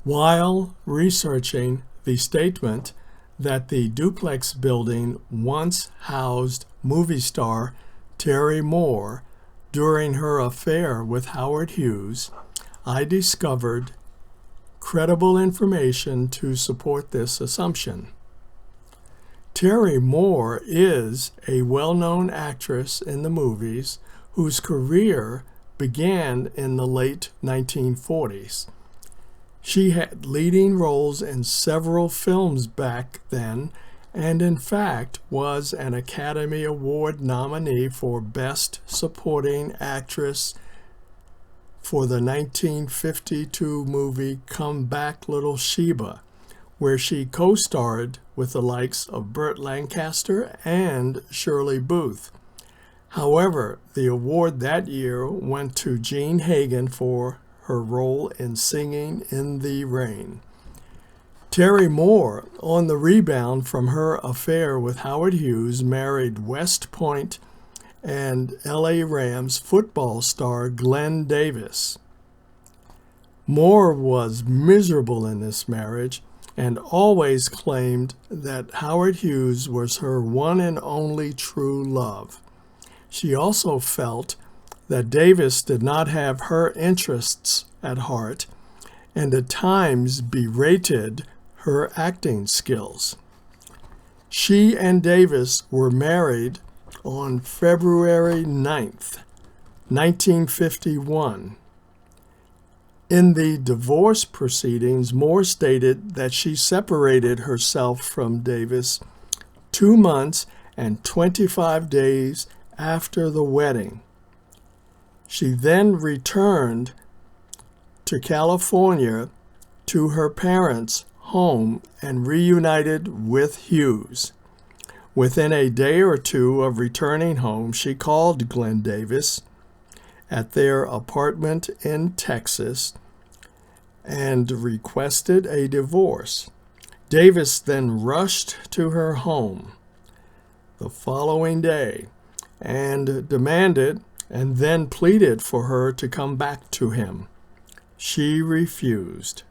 While researching the statement that the duplex building once housed movie star Terry Moore during her affair with Howard Hughes, I discovered credible information to support this assumption. Terry Moore is a well-known actress in the movies whose career began in the late 1940s. She had leading roles in several films back then, and in fact was an Academy Award nominee for Best Supporting Actress for the 1952 movie Come Back Little Sheba, where she co-starred with the likes of Burt Lancaster and Shirley Booth. However, the award that year went to Jean Hagen for her role in Singing in the Rain. Terry Moore, on the rebound from her affair with Howard Hughes, married West Point and LA Rams football star Glenn Davis. Moore was miserable in this marriage and always claimed that Howard Hughes was her one and only true love. She also felt that Davis did not have her interests at heart and at times berated her acting skills. She and Davis were married on February 9th, 1951. In the divorce proceedings, Moore stated that she separated herself from Davis 2 months and 25 days after the wedding. She then returned to California to her parents' home and reunited with Hughes. Within a day or two of returning home, she called Glenn Davis at their apartment in Texas and requested a divorce. Davis then rushed to her home the following day and demanded and then pleaded for her to come back to him. She refused.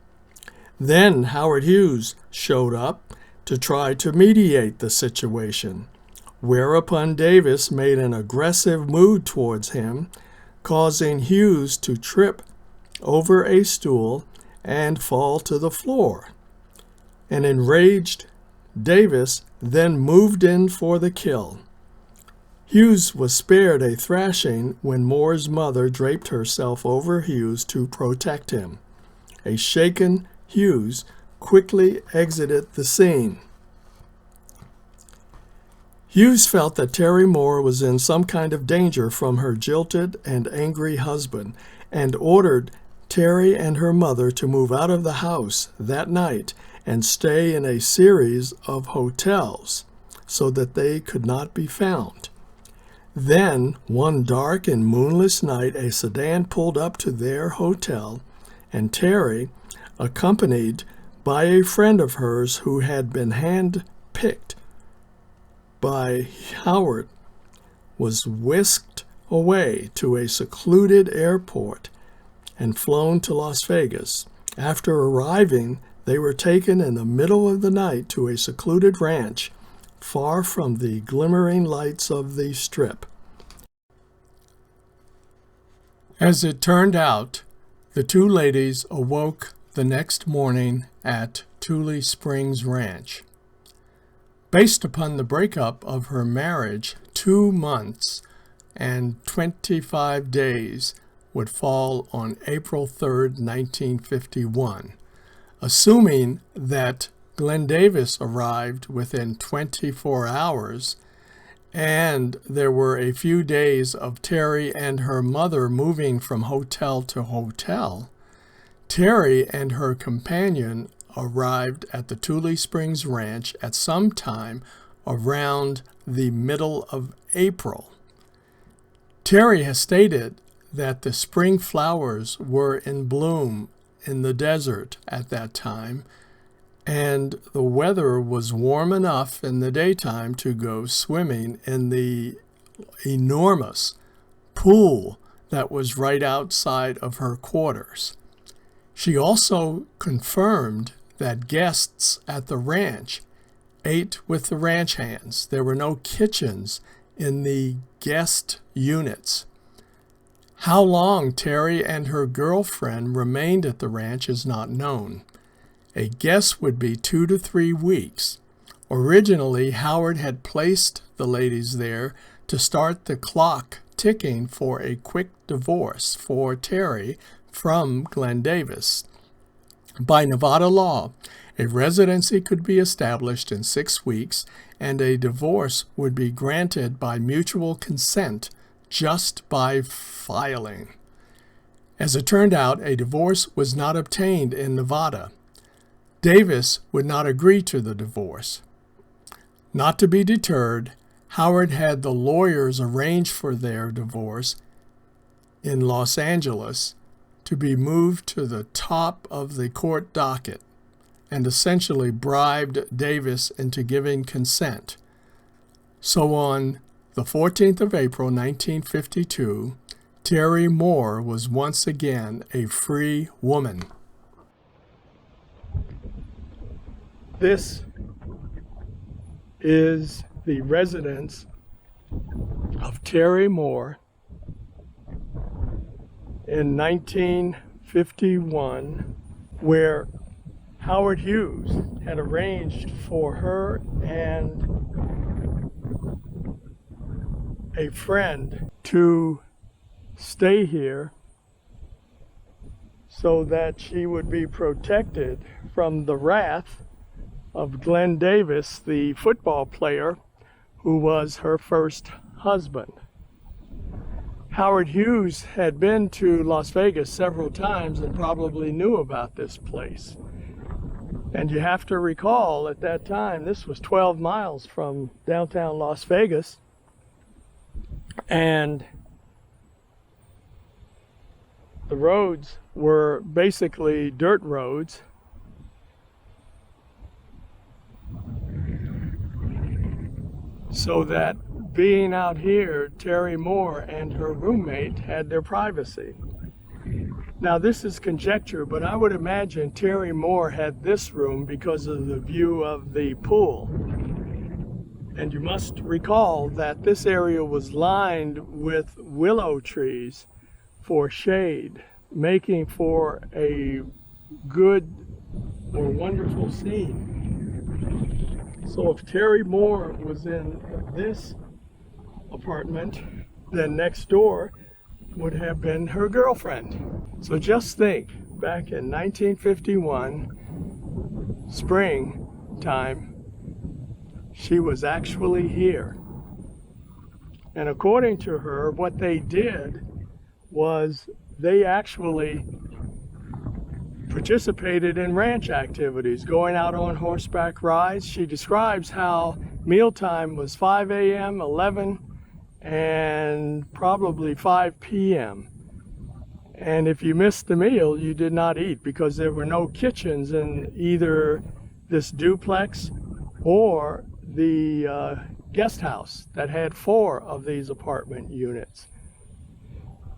Then Howard Hughes showed up to try to mediate the situation, whereupon Davis made an aggressive move towards him, causing Hughes to trip over a stool and fall to the floor. An enraged Davis then moved in for the kill. Hughes was spared a thrashing when Moore's mother draped herself over Hughes to protect him. A shaken Hughes quickly exited the scene. Hughes felt that Terry Moore was in some kind of danger from her jilted and angry husband and ordered Terry and her mother to move out of the house that night and stay in a series of hotels so that they could not be found. Then, one dark and moonless night, a sedan pulled up to their hotel, and Terry, accompanied by a friend of hers who had been hand-picked by Howard, was whisked away to a secluded airport and flown to Las Vegas. After arriving, they were taken in the middle of the night to a secluded ranch far from the glimmering lights of the Strip. As it turned out, the two ladies awoke the next morning at Tule Springs Ranch. Based upon the breakup of her marriage, 2 months and 25 days would fall on April 3rd, 1951, assuming that Glenn Davis arrived within 24 hours, and there were a few days of Terry and her mother moving from hotel to hotel. Terry and her companion arrived at the Tule Springs Ranch at some time around the middle of April. Terry has stated that the spring flowers were in bloom in the desert at that time, and the weather was warm enough in the daytime to go swimming in the enormous pool that was right outside of her quarters. She also confirmed that guests at the ranch ate with the ranch hands. There were no kitchens in the guest units. How long Terry and her girlfriend remained at the ranch is not known. A guess would be 2 to 3 weeks. Originally, Howard had placed the ladies there to start the clock ticking for a quick divorce for Terry from Glenn Davis. By Nevada law, a residency could be established in 6 weeks, and a divorce would be granted by mutual consent just by filing. As it turned out, a divorce was not obtained in Nevada. Davis would not agree to the divorce. Not to be deterred, Howard had the lawyers arrange for their divorce in Los Angeles to be moved to the top of the court docket, and essentially bribed Davis into giving consent. So on the 14th of April, 1952, Terry Moore was once again a free woman. This is the residence of Terry Moore in 1951, where Howard Hughes had arranged for her and a friend to stay here so that she would be protected from the wrath of Glenn Davis, the football player who was her first husband. Howard Hughes had been to Las Vegas several times and probably knew about this place. And you have to recall, at that time, this was 12 miles from downtown Las Vegas. And the roads were basically dirt roads. So that being out here, Terry Moore and her roommate had their privacy. Now this is conjecture, but I would imagine Terry Moore had this room because of the view of the pool. And you must recall that this area was lined with willow trees for shade, making for a good or wonderful scene. So if Terry Moore was in this apartment, then next door would have been her girlfriend. So just think, back in 1951, springtime, she was actually here. And according to her, what they did was they actually participated in ranch activities, going out on horseback rides. She describes how mealtime was 5 a.m., 11, and probably 5 p.m. And if you missed the meal, you did not eat because there were no kitchens in either this duplex or the guest house that had 4 of these apartment units.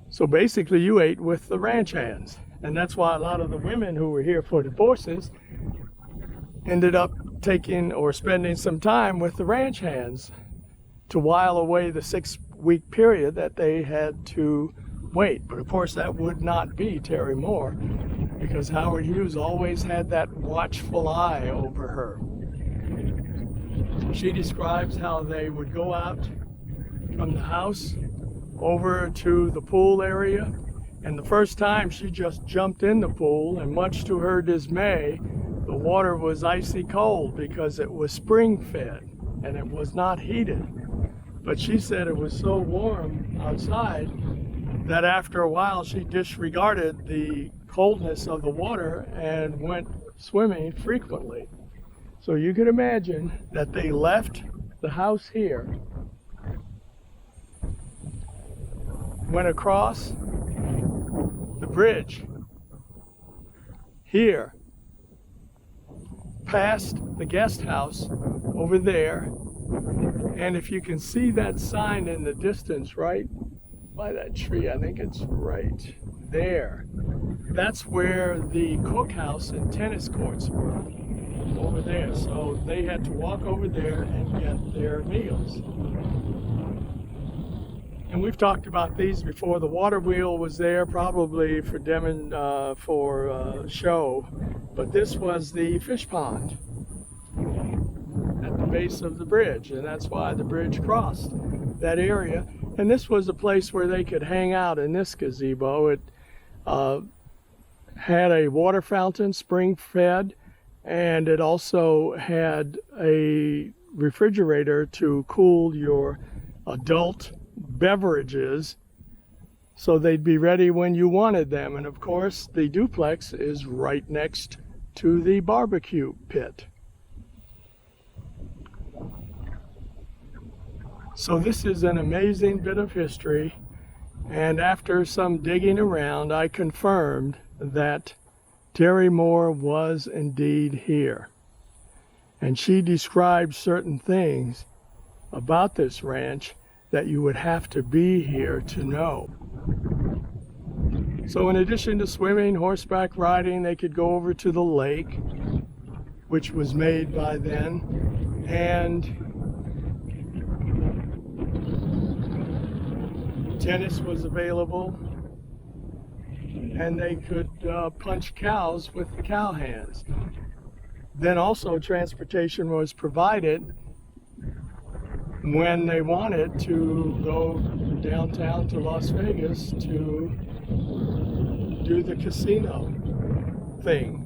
So basically you ate with the ranch hands. And that's why a lot of the women who were here for divorces ended up taking or spending some time with the ranch hands to while away the 6-week period that they had to wait. But of course that would not be Terry Moore, because Howard Hughes always had that watchful eye over her. She describes how they would go out from the house over to the pool area, and the first time she just jumped in the pool, and much to her dismay, the water was icy cold because it was spring fed and it was not heated. But she said it was so warm outside that after a while she disregarded the coldness of the water and went swimming frequently. So you can imagine that they left the house here, went across the bridge here, past the guest house over there, and if you can see that sign in the distance right by that tree, I think it's right there, that's where the cookhouse and tennis courts were, over there. So they had to walk over there and get their meals. And we've talked about these before. The water wheel was there probably for show, but this was the fish pond at the base of the bridge, and that's why the bridge crossed that area. And this was a place where they could hang out in this gazebo. It had a water fountain, spring fed, and it also had a refrigerator to cool your adult beverages so they'd be ready when you wanted them. And of course, the duplex is right next to the barbecue pit. So this is an amazing bit of history, and after some digging around, I confirmed that Terry Moore was indeed here. And she described certain things about this ranch that you would have to be here to know. So in addition to swimming, horseback riding, they could go over to the lake, which was made by then, and tennis was available, and they could punch cows with the cow hands. Then also transportation was provided when they wanted to go downtown to Las Vegas to do the casino thing.